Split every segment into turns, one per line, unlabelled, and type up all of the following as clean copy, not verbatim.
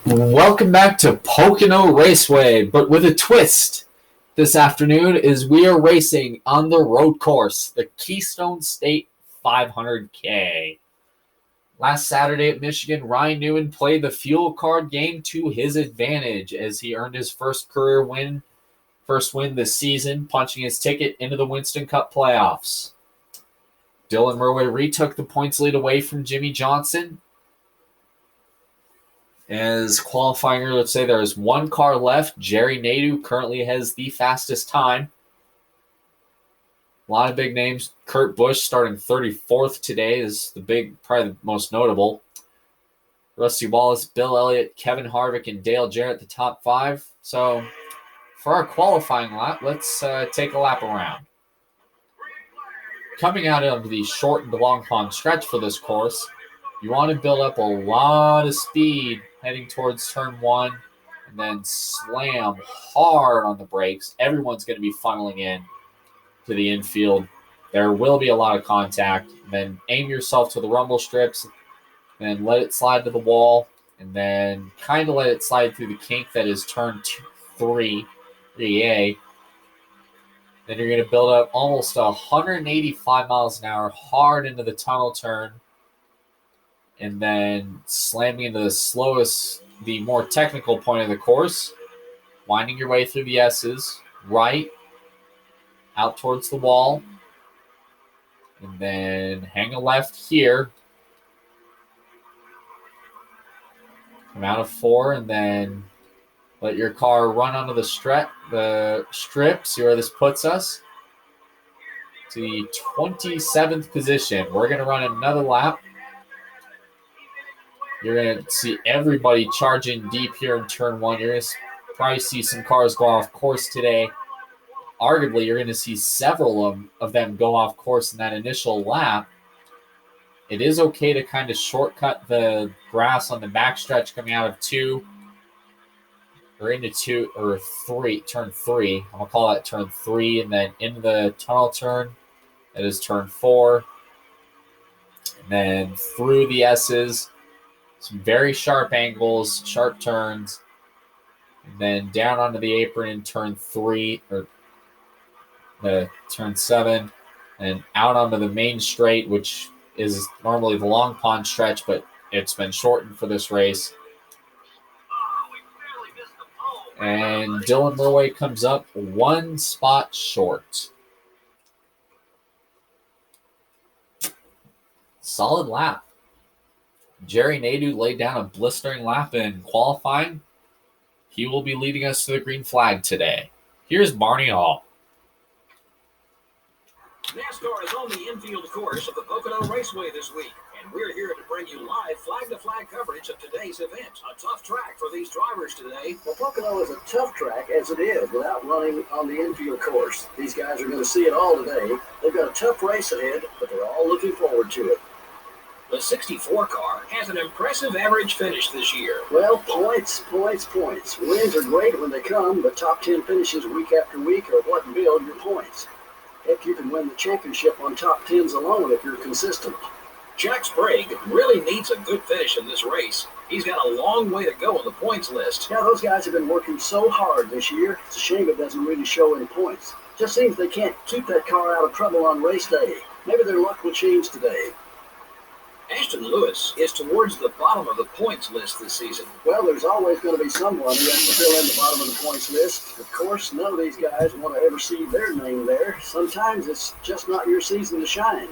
Welcome back to Pocono Raceway, but with a twist this afternoon is we are racing on the road course, the Keystone State 500K. Last Saturday at Michigan, Ryan Newman played the fuel card game to his advantage as he earned his first win this season, punching his ticket into the Winston Cup playoffs. Dylan Murway retook the points lead away from Jimmy Johnson. As qualifying, let's say there is one car left. Jerry Nadeau currently has the fastest time. A lot of big names. Kurt Busch starting 34th today is probably the most notable. Rusty Wallace, Bill Elliott, Kevin Harvick, and Dale Jarrett, the top five. So for our qualifying lap, let's take a lap around. Coming out of the short and long pond stretch for this course, you want to build up a lot of speed heading towards turn one and then slam hard on the brakes. Everyone's going to be funneling in to the infield. There will be a lot of contact. Then aim yourself to the rumble strips and let it slide to the wall and then kind of let it slide through the kink that is turn 3A. Then you're going to build up almost 185 miles an hour hard into the tunnel turn and then slamming into the more technical point of the course, winding your way through the S's, right, out towards the wall, and then hang a left here, come out of 4, and then let your car run onto the strip, see where this puts us. To the 27th position. We're going to run another lap. You're going to see everybody charging deep here in turn one. You're going to probably see some cars go off course today. Arguably, you're going to see several of them go off course in that initial lap. It is okay to kind of shortcut the grass on the backstretch coming out of 2 or into 2 or 3, turn 3. I'm going to call that turn 3, and then into the tunnel turn. That is turn 4. And then through the S's. Some very sharp angles, sharp turns, and then down onto the apron in turn 3 or turn 7, and out onto the main straight, which is normally the long pond stretch, but it's been shortened for this race. And Dylan Murway comes up one spot short. Solid lap. Jerry Nadeau laid down a blistering lap in qualifying. He will be leading us to the green flag today. Here's Barney Hall.
NASCAR is on the infield course of the Pocono Raceway this week, and we're here to bring you live flag-to-flag coverage of today's event. A tough track for these drivers today.
Well, Pocono is a tough track as it is without running on the infield course. These guys are going to see it all today. They've got a tough race ahead, but they're all looking forward to it.
The 64 car has an impressive average finish this year.
Well, points. Wins are great when they come, but top 10 finishes week after week are what build your points. Heck, you can win the championship on top 10s alone if you're consistent.
Jack Sprague really needs a good finish in this race. He's got a long way to go on the points list.
Yeah, those guys have been working so hard this year. It's a shame it doesn't really show in points. Just seems they can't keep that car out of trouble on race day. Maybe their luck will change today.
Ashton Lewis is towards the bottom of the points list this season.
Well, there's always going to be someone who has to fill in the bottom of the points list. Of course, none of these guys want to ever see their name there. Sometimes it's just not your season to shine.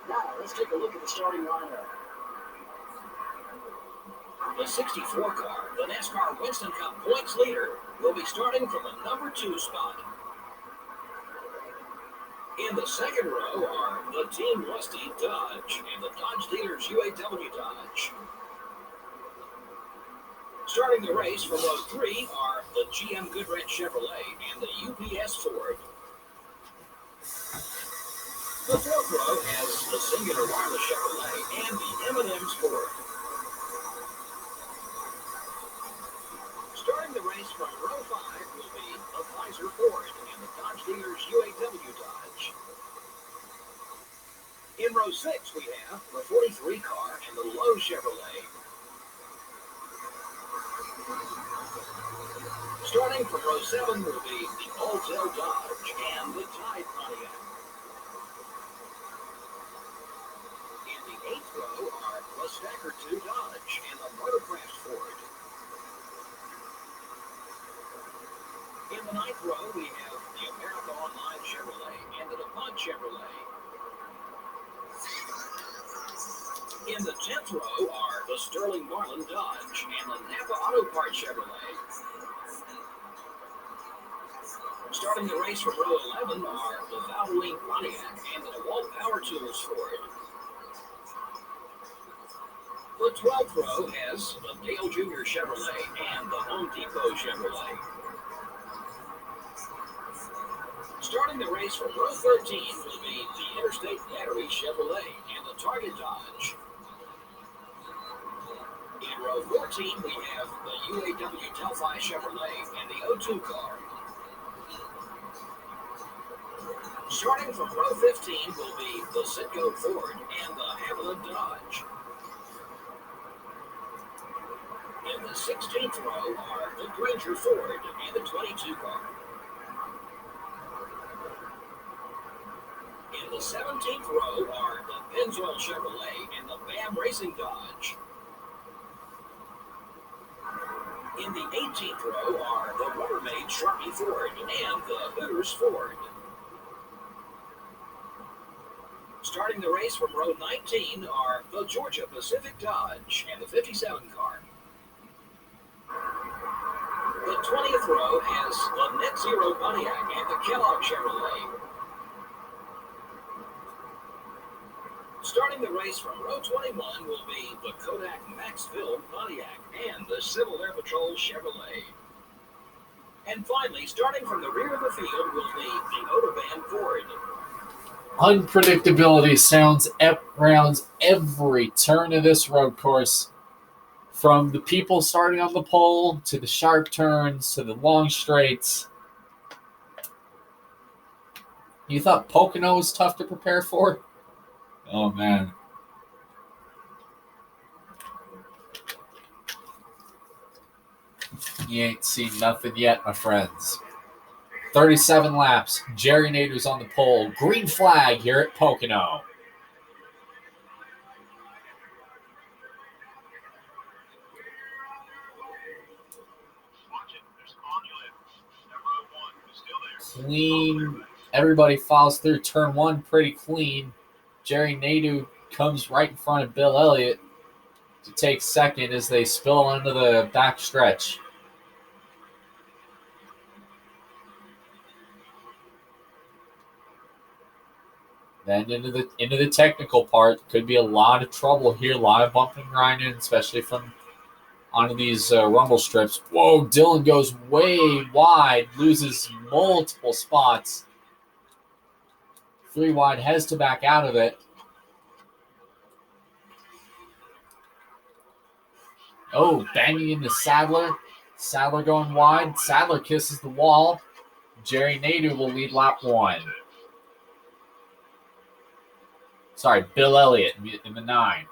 Now, let's take a look at the starting lineup.
The 64 car, the NASCAR Winston Cup points leader, will be starting from the number 2 spot. In the second row are the Team Rusty Dodge and the Dodge dealers UAW Dodge. Starting the race from row 3 are the GM Goodwrench Chevrolet and the UPS Ford. The fourth row has the Singular Wireless Chevrolet and the M&M's Ford. Starting the race from row 5 will be the Pfizer Ford and the Dodge dealers UAW Dodge. In row 6 we have the 43 car and the Lowe Chevrolet. Starting from row 7 will be the Alltel Dodge and the Tide Pontiac. In the 8th row are the Stacker 2 Dodge and the Motorcraft Ford. In the 9th row we have the America Online Chevrolet and the DuPont Chevrolet. In the 10th row are the Sterling Marlin Dodge and the Napa Auto Parts Chevrolet. Starting the race from row 11 are the Valvoline Pontiac and the DeWalt Power Tools Ford. The 12th row has the Dale Jr. Chevrolet and the Home Depot Chevrolet. Starting the race from row 13 will be the Interstate Battery Chevrolet and the Target Dodge. In row 14 we have the UAW Delphi Chevrolet and the O2 car. Starting from row 15 will be the Citgo Ford and the Haviland Dodge. In the 16th row are the Granger Ford and the 22 car. In the 17th row are the Pennzoil Chevrolet and the BAM Racing Dodge. In the 18th row are the Rubbermaid Sharpie Ford and the Hooters Ford. Starting the race from row 19 are the Georgia Pacific Dodge and the 57 car. The 20th row has the Net Zero Pontiac and the Kellogg Chevrolet. Starting the race from row 21 will be the Kodak Maxville Pontiac and the Civil Air Patrol Chevrolet. And finally, starting from the rear of the field will be the Autobahn Ford.
Unpredictability rounds every turn of this road course. From the people starting on the pole, to the sharp turns, to the long straights. You thought Pocono was tough to prepare for? Oh, man. You ain't seen nothing yet, my friends. 37 laps. Jerry Nader's on the pole. Green flag here at Pocono. Clean. Everybody follows through turn 1 pretty clean. Jerry Nadeau comes right in front of Bill Elliott to take second as they spill into the back stretch. Then into the technical part. Could be a lot of trouble here. A lot of bumping and grinding, especially from onto these rumble strips. Whoa, Dylan goes way wide, loses multiple spots. 3 wide, has to back out of it. Oh, banging into Sadler. Sadler going wide. Sadler kisses the wall. Jerry Nadeau will lead lap 1. Sorry, Bill Elliott in the 9.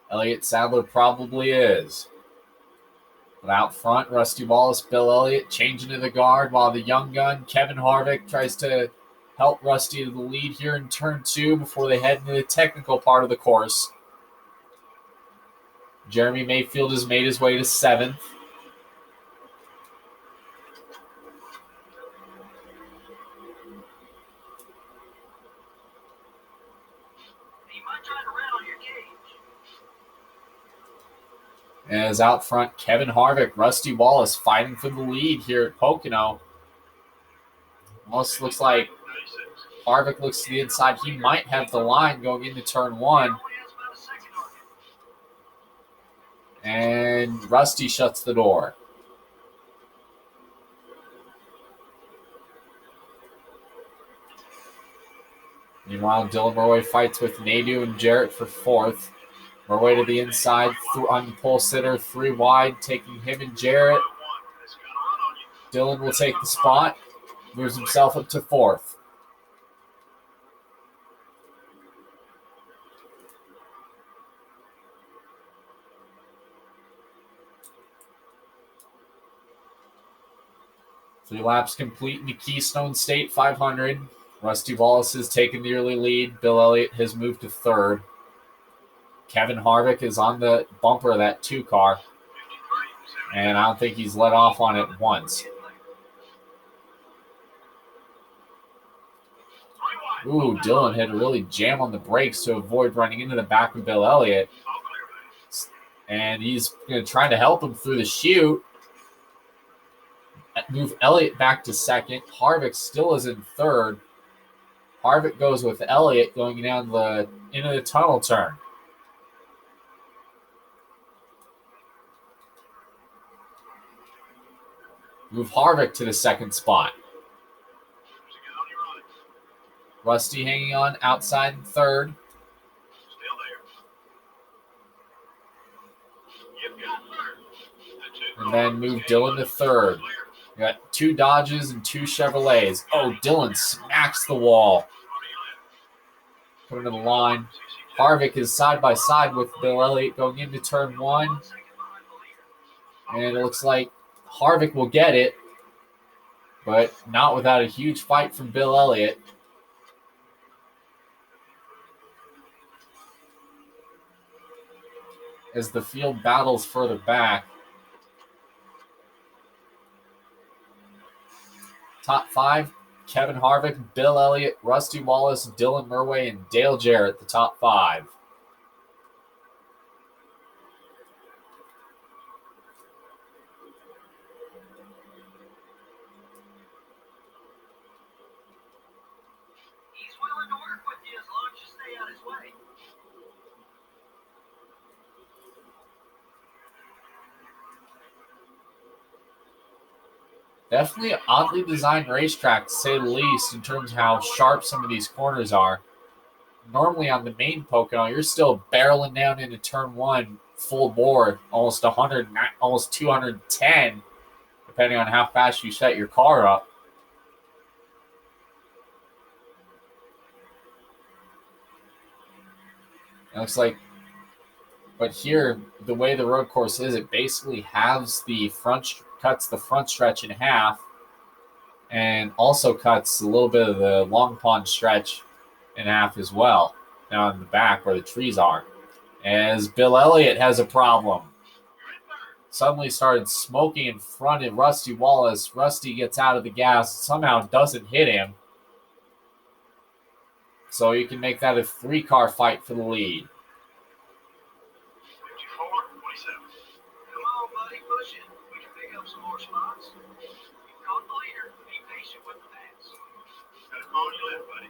Elliott Sadler probably is. But out front, Rusty Wallace, Bill Elliott changing to the guard while the young gun, Kevin Harvick, tries to help Rusty to the lead here in turn 2 before they head into the technical part of the course. Jeremy Mayfield has made his way to 7th. As out front, Kevin Harvick, Rusty Wallace fighting for the lead here at Pocono. Almost looks like Harvick looks to the inside. He might have the line going into turn one. And Rusty shuts the door. Meanwhile, Dylan Murway fights with Nadu and Jarrett for fourth. Murway to the inside on the pole sitter, 3 wide, taking him and Jarrett. Dylan will take the spot, moves himself up to fourth. Three laps complete in the Keystone State 500. Rusty Wallace has taken the early lead. Bill Elliott has moved to third. Kevin Harvick is on the bumper of that 2 car. And I don't think he's let off on it once. Ooh, Dylan had to really jam on the brakes to avoid running into the back of Bill Elliott. And he's going to try to help him through the chute. Move Elliott back to second. Harvick still is in third. Harvick goes with Elliott going down into the tunnel turn. Move Harvick to the second spot. Rusty hanging on outside in third. And then move Dylan to third. We got 2 Dodges and 2 Chevrolets. Oh, Dylan smacks the wall. Put him in the line. Harvick is side by side with Bill Elliott going into turn one. And it looks like Harvick will get it, but not without a huge fight from Bill Elliott. As the field battles further back. Top 5, Kevin Harvick, Bill Elliott, Rusty Wallace, Dylan Murway, and Dale Jarrett, the top 5.
He's willing to work with you as long as you stay out his way.
Definitely an oddly designed racetrack, to say the least, in terms of how sharp some of these corners are. Normally on the main Pocono, you're still barreling down into turn one full bore, almost 100, almost 210, depending on how fast you set your car up. It looks like, but here, the way the road course is, it basically halves the front, cuts the front stretch in half, and also cuts a little bit of the Long Pond stretch in half as well, down in the back where the trees are. As Bill Elliott has a problem. Suddenly started smoking in front of Rusty Wallace. Rusty gets out of the gas, somehow doesn't hit him. So you can make that a 3-car fight for the lead.
54, 27. Come on, buddy, push it. We can pick up some more spots. You've caught the leader. Be patient with the pass. Got a phone you left, buddy.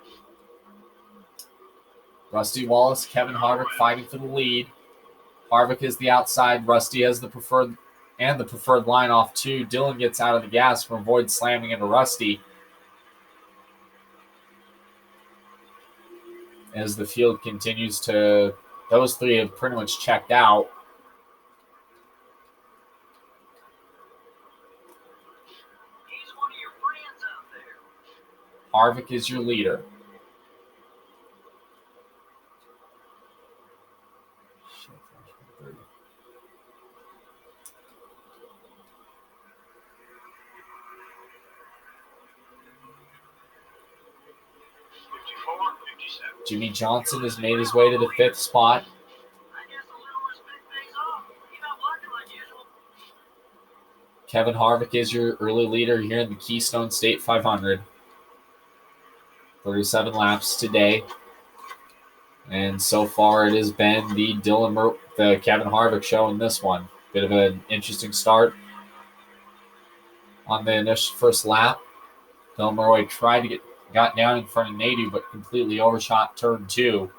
Rusty Wallace, Kevin Harvick fighting for the lead. Harvick is the outside. Rusty has the preferred line off too. Dylan gets out of the gas to avoid slamming into Rusty. As the field continues to, those 3 have pretty much checked out.
He's one of your friends out there.
Harvick is your leader. Jimmy Johnson has made his way to the 5th spot.
I guess a little respect pays off. You're not working like usual.
Kevin Harvick is your early leader here in the Keystone State 500. 37 laps today. And so far it has been the Kevin Harvick show in this one. Bit of an interesting start on the initial first lap. Dylan Murray got down in front of Nadu, but completely overshot turn 2.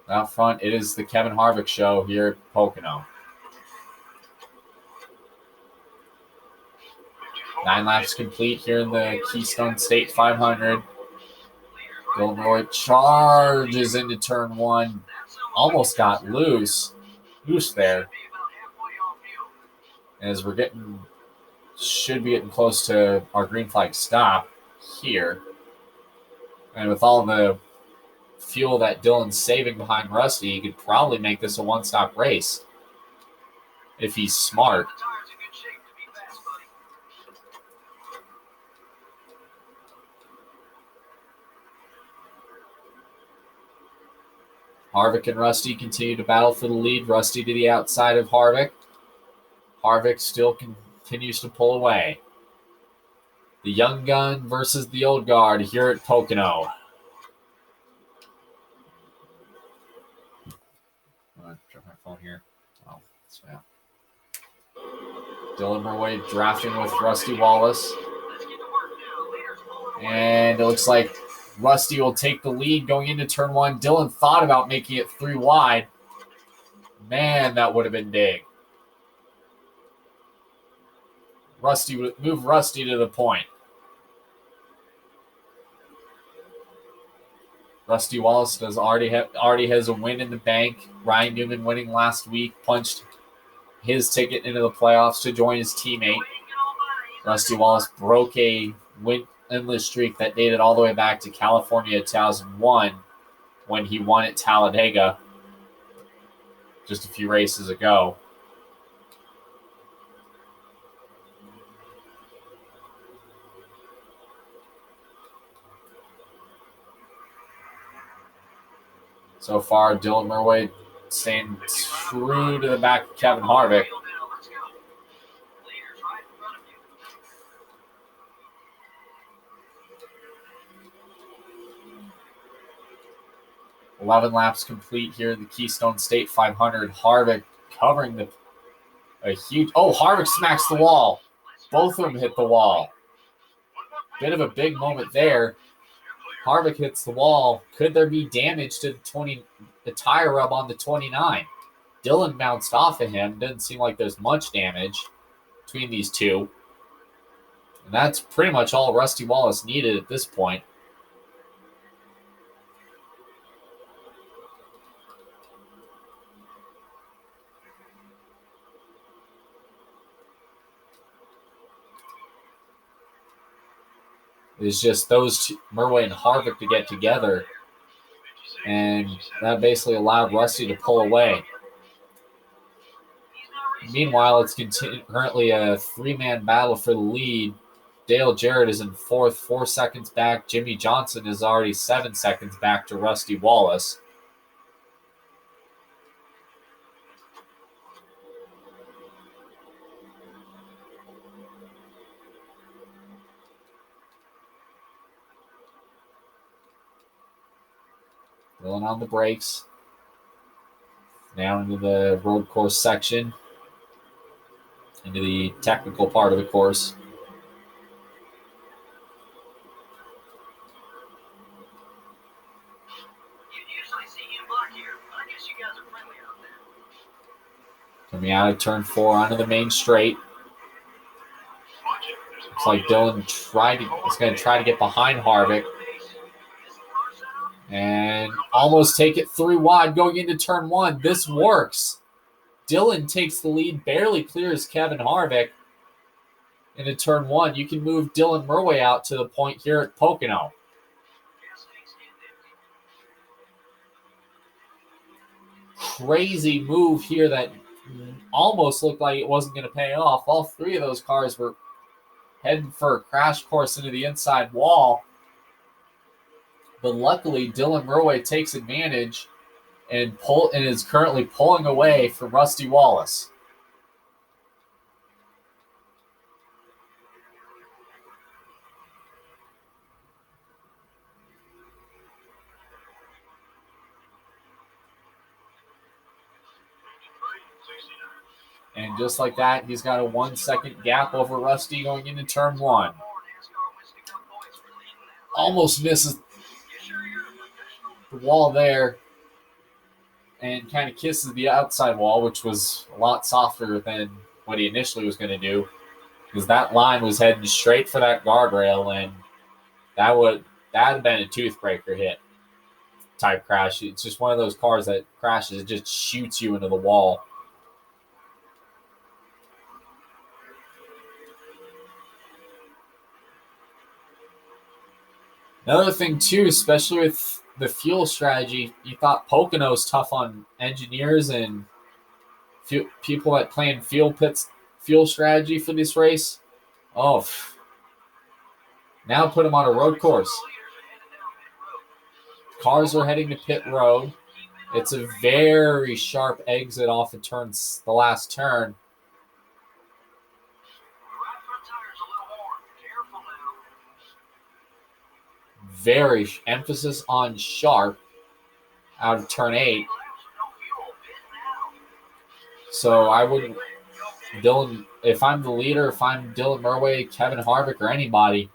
Out front, it is the Kevin Harvick show here at Pocono. 9 laps complete here in the Keystone State 500. Dylan Murray charges into turn 1. Almost got loose there. As should be getting close to our green flag stop here. And with all the fuel that Dylan's saving behind Rusty, he could probably make this a one-stop race if he's smart. Harvick and Rusty continue to battle for the lead. Rusty to the outside of Harvick. Harvick still continues to pull away. The young gun versus the old guard here at Pocono. Drop my phone here. Oh, yeah. Dylan Murray drafting with Rusty Wallace. And it looks like Rusty will take the lead going into turn 1. Dylan thought about making it 3 wide. Man, that would have been big. Rusty would move Rusty to the point. Rusty Wallace already has a win in the bank. Ryan Newman winning last week punched his ticket into the playoffs to join his teammate. Rusty Wallace broke a winless streak that dated all the way back to California 2001 when he won at Talladega just a few races ago. So far, Dylan Murray staying true to the back of Kevin Harvick. $11 laps complete here in the Keystone State 500. Harvick covering a huge... Oh, Harvick smacks the wall. Both of them hit the wall. Bit of a big moment there. Harvick hits the wall. Could there be damage to the tire rub on the 29? Dylan bounced off of him. Doesn't seem like there's much damage between these two. And that's pretty much all Rusty Wallace needed at this point. It's just those two, Murray and Harvick, to get together. And that basically allowed Rusty to pull away. Meanwhile, it's currently a 3-man battle for the lead. Dale Jarrett is in 4th, 4 seconds back. Jimmy Johnson is already 7 seconds back to Rusty Wallace. Going on the brakes. Down into the road course section. Into the technical part of the course. Coming out of turn 4 onto the main straight. Looks like Dylan is going to try to get behind Harvick. And almost take it 3 wide going into turn 1. This works. Dylan takes the lead, barely clears Kevin Harvick into turn 1. You can move Dylan Murray out to the point here at Pocono. Crazy move here that almost looked like it wasn't going to pay off. All 3 of those cars were heading for a crash course into the inside wall. But luckily, Dylan Murray takes advantage and is currently pulling away from Rusty Wallace. And just like that, he's got a 1 second gap over Rusty going into turn 1. Almost misses the wall there and kind of kisses the outside wall, which was a lot softer than what he initially was going to do, because that line was heading straight for that guardrail, and that would have been a toothbreaker hit type crash. It's just one of those cars that crashes, it just shoots you into the wall. Another thing too, especially with the fuel strategy, you thought Pocono's tough on engineers and people that plan fuel strategy for this race. Oh, now put them on a road course. Cars are heading to pit road. It's a very sharp exit off of the last turn. Very emphasis on sharp out of turn 8. So I wouldn't, if I'm the leader, if I'm Dylan Murway, Kevin Harvick, or anybody,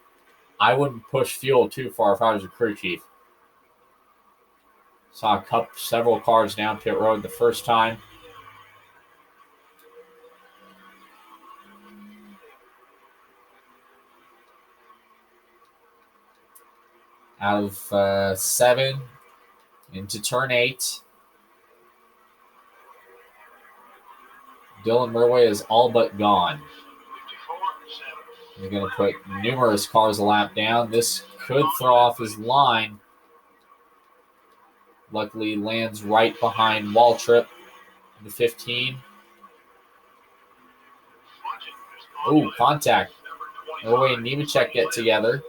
I wouldn't push fuel too far if I was a crew chief. Saw several cars down pit road the first time. Out of 7 into turn 8. Dylan Murway is all but gone. He's going to put numerous cars a lap down. This could throw off his line. Luckily, lands right behind Waltrip, the 15. Oh, contact. Murway and Nemechek get together.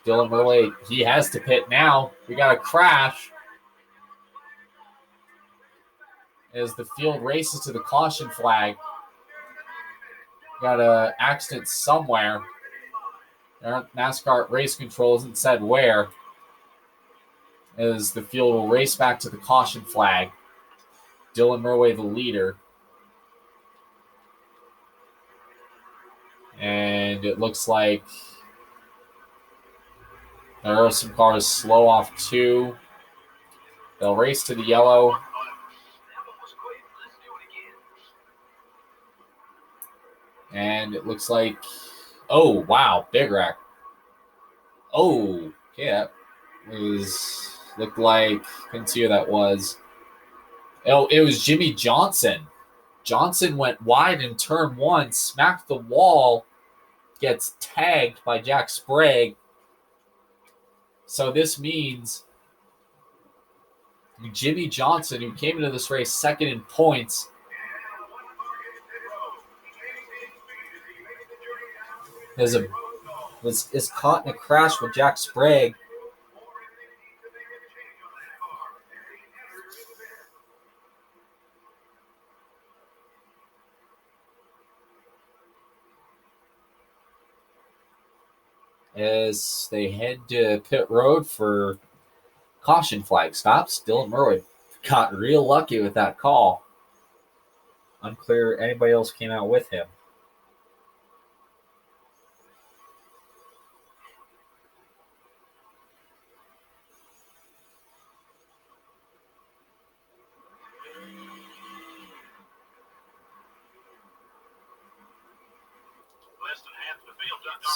Dylan Murway, he has to pit now. We got a crash as the field races to the caution flag. Got an accident somewhere. NASCAR race control hasn't said where, as the field will race back to the caution flag. Dylan Murway, the leader. And it looks like there are some cars slow off too. They'll race to the yellow. And it looks like, oh, wow, big wreck. Oh, yeah, looked like, couldn't see who that was. Oh, it was Jimmy Johnson. Johnson went wide in turn 1, smacked the wall, gets tagged by Jack Sprague. So this means Jimmy Johnson, who came into this race second in points, is caught in a crash with Jack Sprague. As they head to pit road for caution flag stops, Dylan Murway got real lucky with that call. Unclear anybody else came out with him.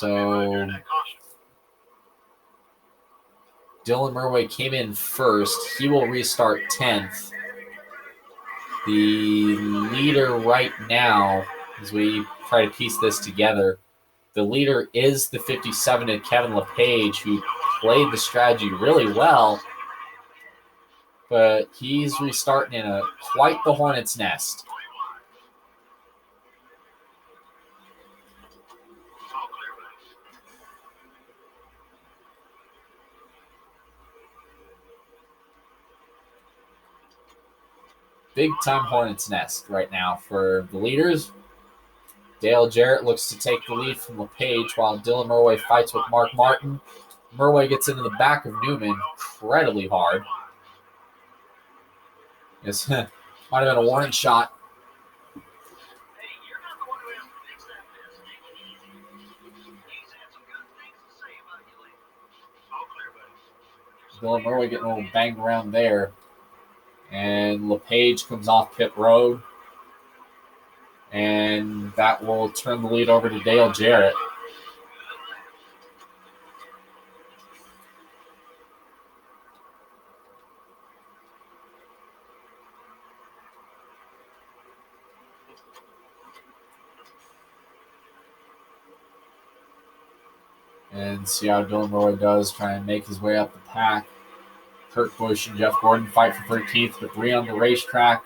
So Dylan Murway came in first. He will restart 10th. The leader right now, as we try to piece this together, the leader is the 57 at Kevin LePage, who played the strategy really well, but he's restarting in quite the hornet's nest. Big-time hornet's nest right now for the leaders. Dale Jarrett looks to take the lead from LePage while Dylan Murway fights with Mark Martin. Murway gets into the back of Newman incredibly hard. This might have been a warning shot. Dylan Murray getting a little banged around there. And LePage comes off pit road. And that will turn the lead over to Dale Jarrett. And see how Dylan Murray does, trying to make his way up the pack. Kurt Busch and Jeff Gordon fight for 13th, with 3 on the racetrack.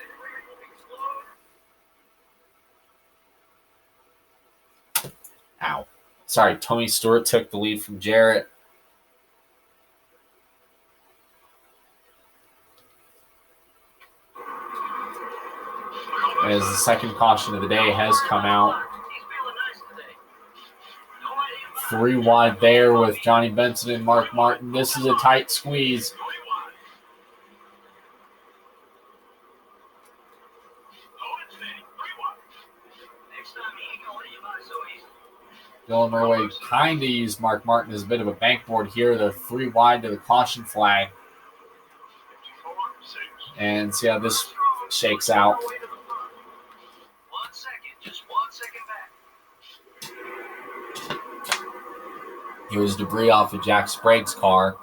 Ow. Sorry, Tony Stewart took the lead from Jarrett. As the second caution of the day has come out. 3 wide there with Johnny Benson and Mark Martin. This is a tight squeeze. Dylan Murray kind of used Mark Martin as a bit of a bankboard here. They're 3 wide to the caution flag. And see how this shakes out. Here was debris off of Jack Sprague's car.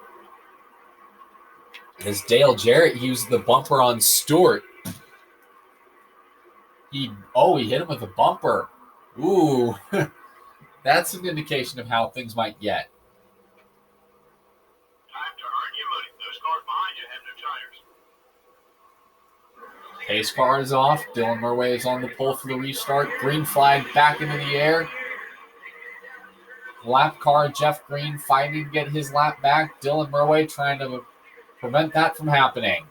As Dale Jarrett used the bumper on Stewart. He hit him with a bumper. Ooh. That's an indication of how things might get.
Time to earn your money. Those cars behind you have no tires.
Pace car is off. Dylan Murray is on the pole for the restart. Green flag back into the air. Lap car, Jeff Green fighting to get his lap back. Dylan Murray trying to prevent that from happening.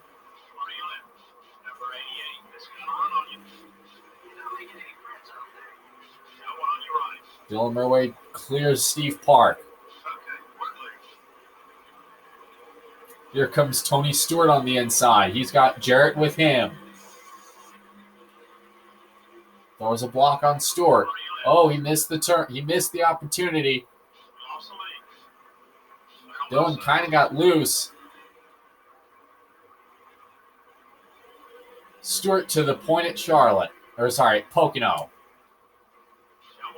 Dylan Murray clears Steve Park. Here comes Tony Stewart on the inside. He's got Jarrett with him. Throws a block on Stewart. Oh, he missed the turn. He missed the opportunity. Dylan kind of got loose. Stewart to the point at Charlotte. Pocono.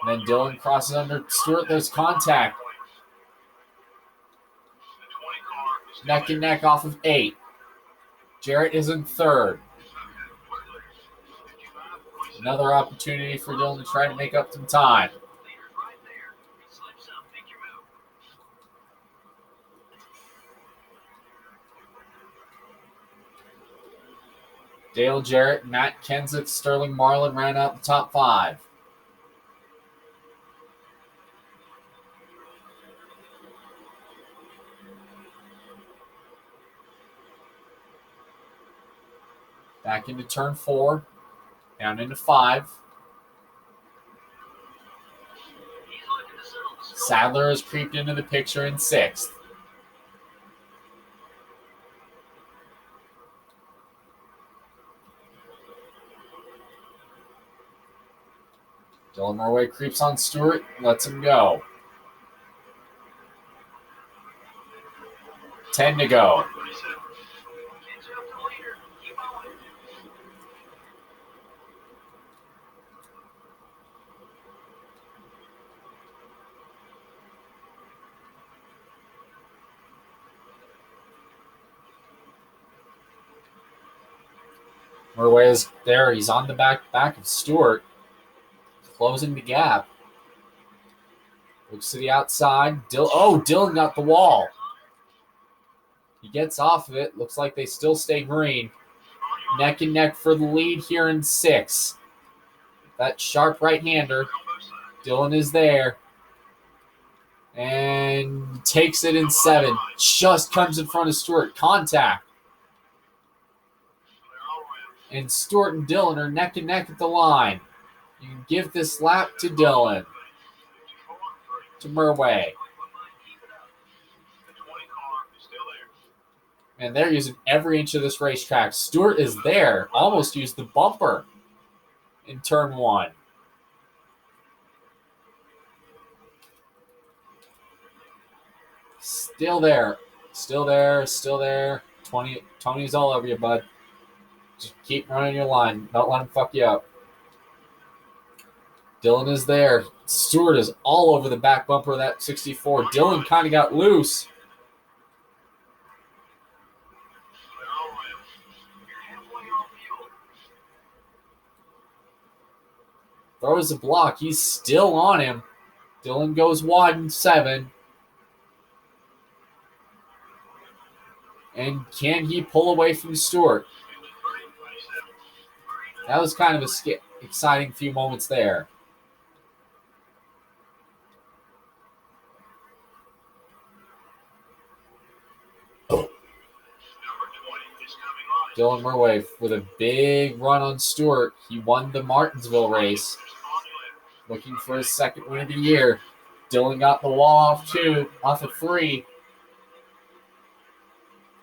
And then Dylan crosses under Stewart. There's contact. Neck and neck off of 8. Jarrett is in 3rd. Another opportunity for Dylan to try to make up some time. Dale Jarrett, Matt Kenseth, Sterling Marlin ran out the top 5. Back into turn 4. Down into 5. Sadler has creeped into the picture in 6th. Dylan Murray creeps on Stewart, lets him go. 10 to go. Murray is there. He's on the back of Stewart. Closing the gap. Looks to the outside. Dylan got the wall. He gets off of it. Looks like they still stay green. Neck and neck for the lead here in 6. That sharp right-hander. Dylan is there. And takes it in 7. Just comes in front of Stewart. Contact. And Stewart and Dylan are neck and neck at the line. You can give this lap to Dylan. To Murray. And they're using every inch of this racetrack. Stewart is there. Almost used the bumper in turn 1. Still there. Still there, still there. Tony's all over you, bud. Just keep running your line. Don't let him fuck you up. Dylan is there. Stewart is all over the back bumper of that 64. Dylan kind of got loose. Throws the block. He's still on him. Dylan goes wide in 7. And can he pull away from Stewart? That was kind of a exciting few moments there. Dylan Murway with a big run on Stewart. He won the Martinsville race. Looking for his second win of the year. Dylan got the wall off of 3.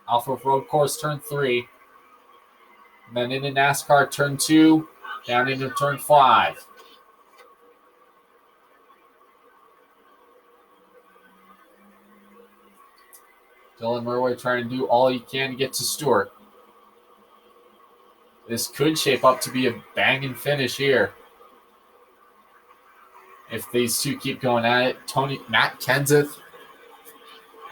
Off of road course turn 3. And then into NASCAR turn 2. Down into turn 5. Dylan Murway trying to do all he can to get to Stewart. This could shape up to be a banging finish here. If these two keep going at it. Matt Kenseth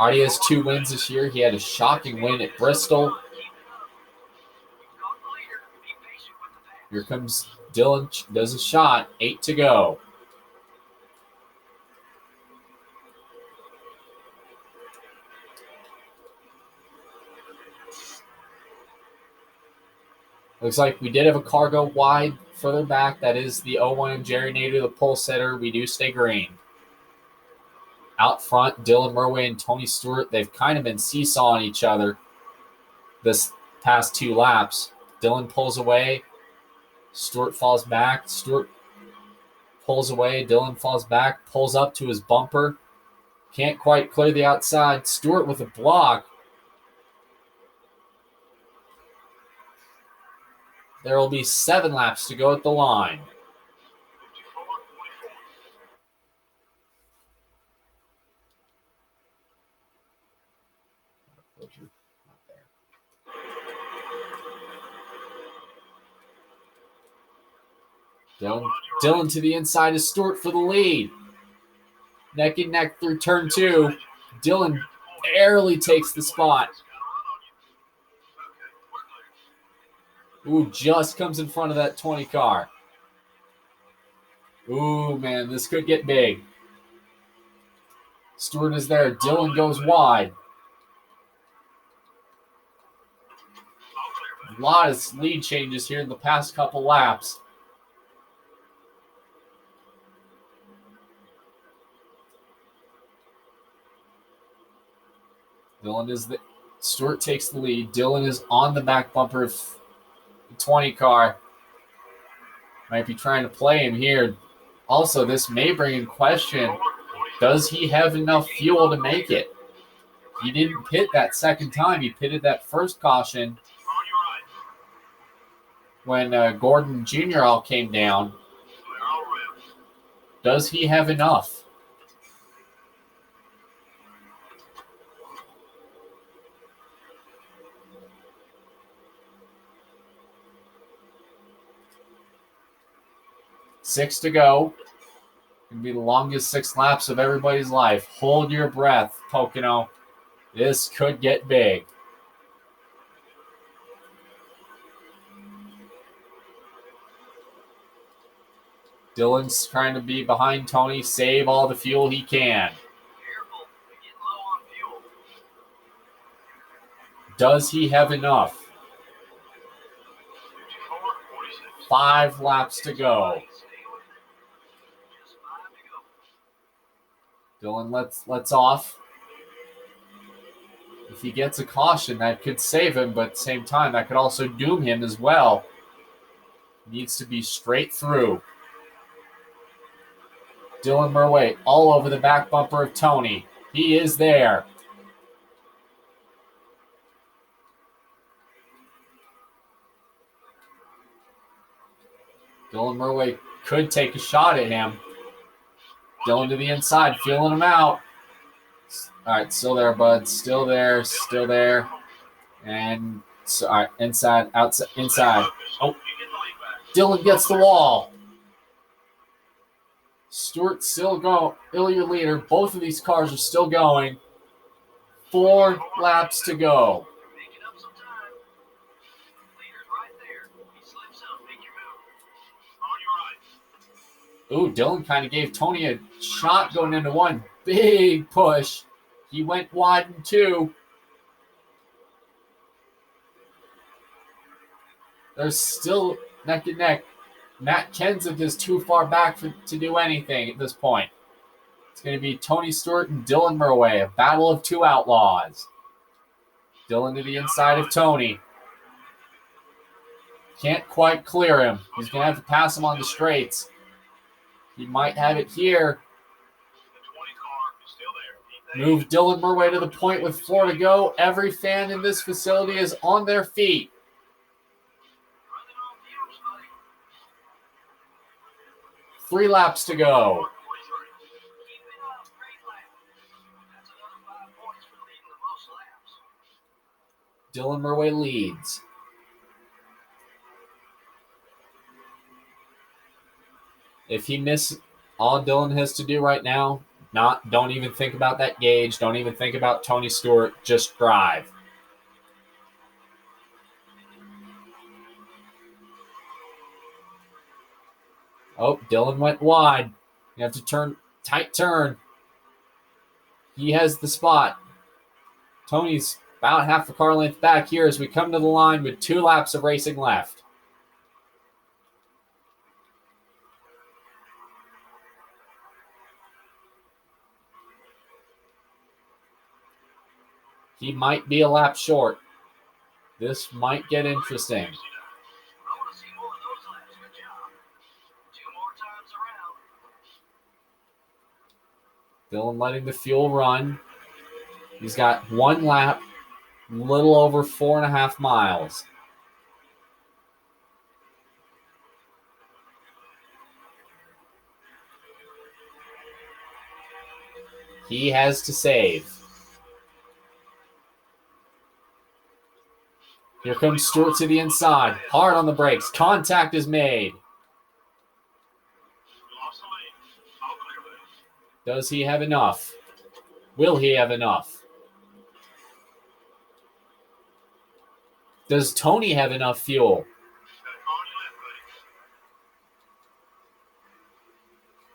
already has 2 wins this year. He had a shocking win at Bristol. Here comes Dylan, does a shot. 8 to go. Looks like we did have a car go wide further back. That is the 01 Jerry Nader, the pole setter. We do stay green. Out front, Dylan Murway and Tony Stewart. They've kind of been seesawing each other this past 2 laps. Dylan pulls away. Stewart falls back. Stewart pulls away. Dylan falls back. Pulls up to his bumper. Can't quite clear the outside. Stewart with a block. There will be 7 laps to go at the line. Dylan to the inside is Stewart for the lead. Neck and neck through turn 2. Dylan barely takes the spot. Ooh, just comes in front of that 20 car. Ooh, man, this could get big. Stewart is there. Dylan goes wide. A lot of lead changes here in the past couple laps. Stewart takes the lead. Dylan is on the back bumper of 20 car. Might be trying to play him here. Also, this may bring in question, does he have enough fuel to make it? He didn't pit that second time. He pitted that first caution when Gordon Jr. all came down. Does he have enough? Six to go. Gonna be the longest 6 laps of everybody's life. Hold your breath, Pocono. This could get big. Dylan's trying to be behind Tony, save all the fuel he can. Does he have enough? 5 laps to go. Dylan lets off. If he gets a caution, that could save him, but at the same time, that could also doom him as well. Needs to be straight through. Dylan Murway all over the back bumper of Tony. He is there. Dylan Murway could take a shot at him. Dylan to the inside, feeling him out. All right, still there, bud. Still there. Still there. And so, all right, inside, outside, inside. Oh, Dylan gets the wall. Stewart still go. Ilya leader. Both of these cars are still going. 4 laps to go.
Making up some time. Leader's right there. He slips up. Make your move.
On your right.
Ooh, Dylan kind of gave Tony a shot going into one. Big push. He went wide in 2. They're still neck and neck. Matt Kenseth is too far back to do anything at this point. It's going to be Tony Stewart and Dylan Murway, a battle of 2 outlaws. Dylan to the inside of Tony. Can't quite clear him. He's going to have to pass him on the straights. He might have it here.
The 20 car is still there.
Move Dylan Murway to the point with 4 to go. Every fan in this facility is on their feet.
Running on fumes, buddy.
3 laps to go.
Keep it up. Great lap. That's another 5 points for leading the most laps.
Dylan Murway leads. If he misses, all Dylan has to do right now, don't even think about that gauge. Don't even think about Tony Stewart. Just drive. Oh, Dylan went wide. You have to turn, tight turn. He has the spot. Tony's about half a car length back here as we come to the line with 2 laps of racing left. He might be a lap short. This might get interesting.
I want to see more of those laps. Good job. 2 more times around.
Dylan letting the fuel run. He's got 1 lap, little over 4.5 miles. He has to save. Here comes Stewart to the inside. Hard on the brakes. Contact is made.
Lost the lead. All clear there.
Does he have enough? Will he have enough? Does Tony have enough fuel?
Got a car on your left,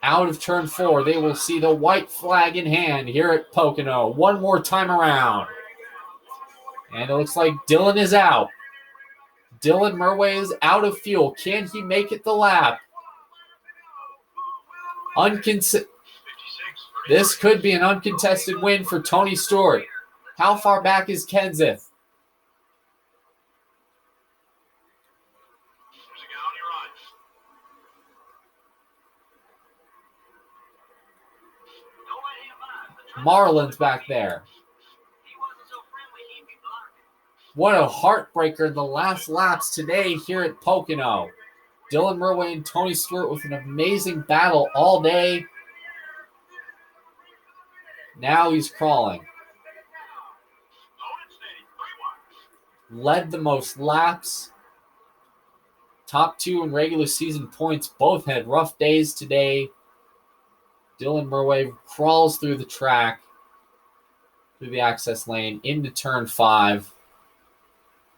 buddy.
Out of turn 4, they will see the white flag in hand here at Pocono. One more time around. And it looks like Dylan is out. Dylan Murway is out of fuel. Can he make it the lap? This could be an uncontested win for Tony Stewart. How far back is Kenseth?
There's a guy on your right.
Don't let him by.
Marlin's back there.
He wasn't so friendly, he'd be blocking.
What a heartbreaker in the last laps today here at Pocono. Dylan Murway and Tony Stewart with an amazing battle all day. Now he's crawling.
Low and steady. 3 wide.
Led the most laps. Top 2 in regular season points. Both had rough days today. Dylan Murway crawls through the track, through the access lane, into turn 5.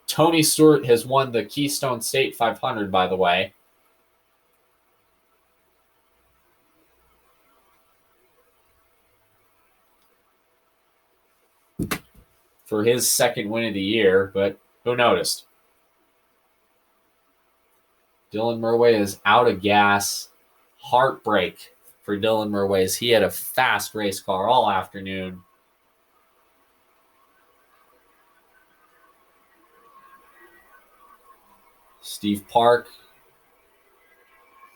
Tony Stewart has won the Keystone State 500, by the way. For his second win of the year, but who noticed? Dylan Murway is out of gas. Heartbreak for Dylan Murway as he had a fast race car all afternoon. Steve Park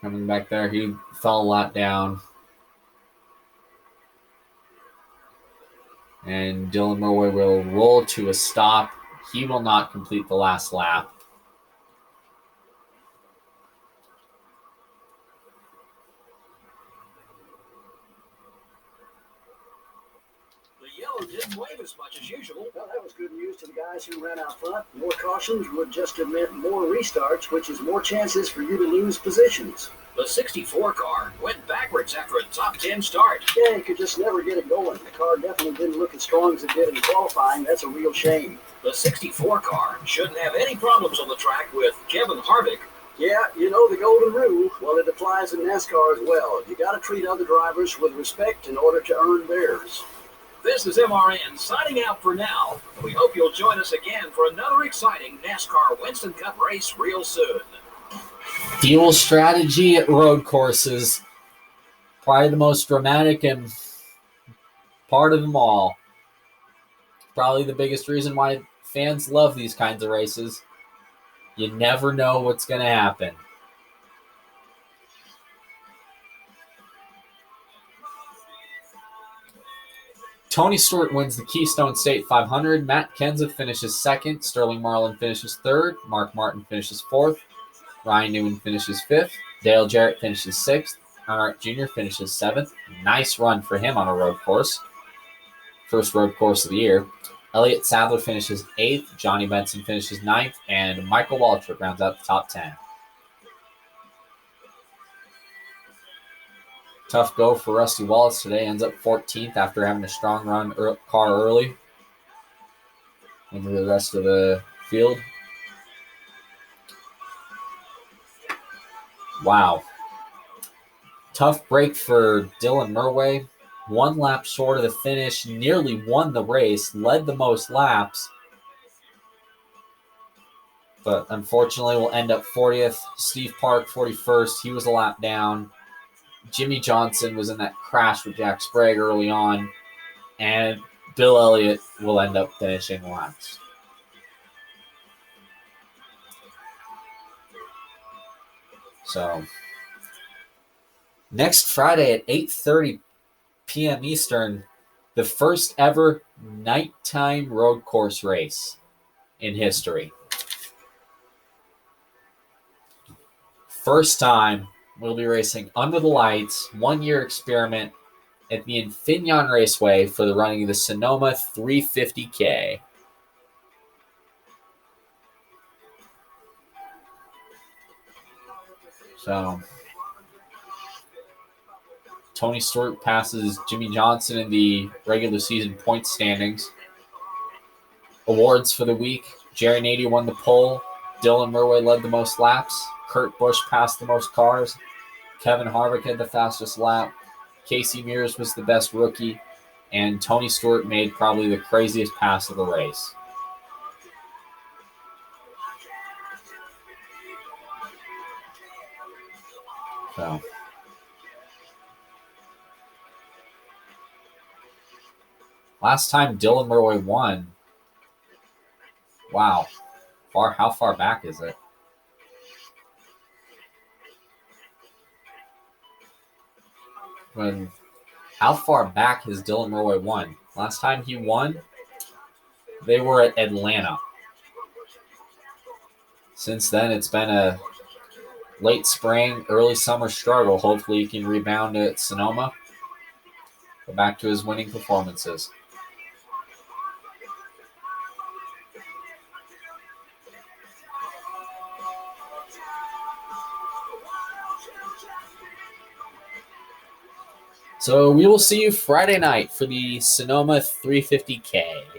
coming back there. He fell a lot down. And Dylan Murway will roll to a stop. He will not complete the last lap.
The yellow
didn't wave as much as usual.
Well, that was good news to the guys who ran out front. More cautions would just have meant more restarts, which is more chances for you to lose positions.
The 64 car went backwards after a top 10 start.
Yeah, you could just never get it going. The car definitely didn't look as strong as it did in qualifying. That's a real shame.
The 64 car shouldn't have any problems on the track with Kevin Harvick.
Yeah, you know the golden rule. Well, it applies in NASCAR as well. You got to treat other drivers with respect in order to earn theirs.
This is MRN signing out for now. We hope you'll join us again for another exciting NASCAR Winston Cup race real soon.
Fuel strategy at road courses. Probably the most dramatic and part of them all. Probably the biggest reason why fans love these kinds of races. You never know what's going to happen. Tony Stewart wins the Keystone State 500. Matt Kenseth finishes second. Sterling Marlin finishes third. Mark Martin finishes fourth. Ryan Newman finishes fifth. Dale Jarrett finishes sixth. Earnhardt Jr. finishes seventh. Nice run for him on a road course. First road course of the year. Elliott Sadler finishes eighth. Johnny Benson finishes ninth. And Michael Waltrip rounds out the top 10. Tough go for Rusty Wallace today. Ends up 14th after having a strong run car early. Into the rest of the field. Wow. Tough break for Dylan Murway. 1 lap short of the finish. Nearly won the race. Led the most laps. But unfortunately will end up 40th. Steve Park 41st. He was a lap down. Jimmy Johnson was in that crash with Jack Sprague early on. And Bill Elliott will end up finishing last. So, next Friday at 8:30 p.m. Eastern, the first ever nighttime road course race in history. First time we'll be racing under the lights, 1-year experiment at the Infineon Raceway for the running of the Sonoma 350K. So, Tony Stewart passes Jimmy Johnson in the regular season points standings. Awards for the week. Jerry Nader won the pole. Dylan Murway led the most laps. Kurt Busch passed the most cars. Kevin Harvick had the fastest lap. Casey Mears was the best rookie. And Tony Stewart made probably the craziest pass of the race. So, last time Dylan Murway won. Wow. How far back is it? How far back has Dylan Murway won? Last time he won, they were at Atlanta. Since then, it's been a late spring, early summer struggle. Hopefully he can rebound at Sonoma. Go back to his winning performances. So we will see you Friday night for the Sonoma 350K.